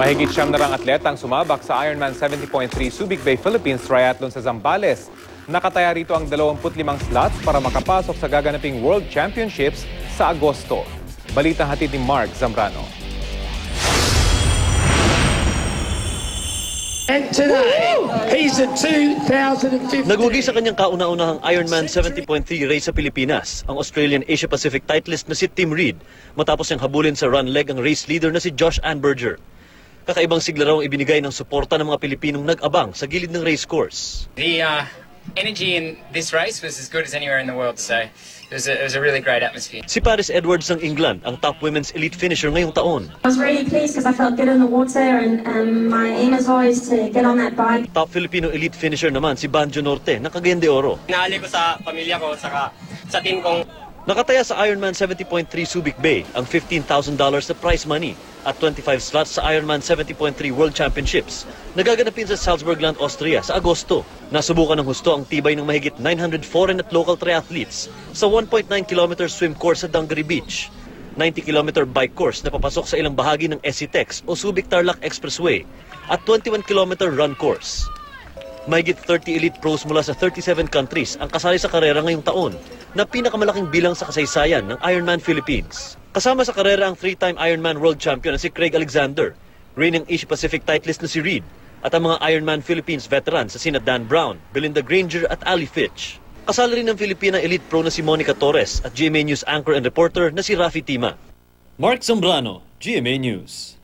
Mahigit 900 atletang sumabak sa Ironman 70.3 Subic Bay, Philippines Triathlon sa Zambales. Nakataya rito ang 25 slots para makapasok sa gaganaping World Championships sa Agosto. Balitang hatid ni Mark Zambrano. And today, he's a 2015. Nagwagi sa kanyang kauna-unahang Ironman 70.3 race sa Pilipinas, ang Australian Asia Pacific titleist na si Tim Reed, matapos niyang habulin sa run leg ang race leader na si Josh Anberger. Kakaibang sigla raw ang ibinigay ng suporta ng mga Pilipinong nag-abang sa gilid ng race course. The energy in this race was as good as anywhere in the world, so it was a really great atmosphere. Si Paris Edwards ng England, ang top women's elite finisher ngayong taon. I was really pleased because I felt good in the water and my aim is always to get on that bike. Top Filipino elite finisher naman si Banjo Norte ng Cagayan de Oro. Naali ko sa pamilya ko, saka sa team kong. Nakataya sa Ironman 70.3 Subic Bay ang $15,000 na prize money at 25 slots sa Ironman 70.3 World Championships na gaganapin sa Salzburgland, Austria sa Agosto. Nasubukan ng husto ang tibay ng mahigit 900 foreign at local triathletes sa 1.9 km swim course sa Dungaree Beach, 90 km bike course na papasok sa ilang bahagi ng SCTEX o Subic Tarlac Expressway at 21 km run course. Mahigit 30 elite pros mula sa 37 countries ang kasali sa karera ngayong taon na pinakamalaking bilang sa kasaysayan ng Ironman Philippines. Kasama sa karera ang 3-time Ironman World Champion na si Craig Alexander, reigning Asia Pacific titleist na si Reed, at ang mga Ironman Philippines veterans sa sina Dan Brown, Belinda Granger at Ali Fitch. Kasali rin ng Filipina elite pro na si Monica Torres at GMA News anchor and reporter na si Rafi Tima. Mark Zambrano, GMA News.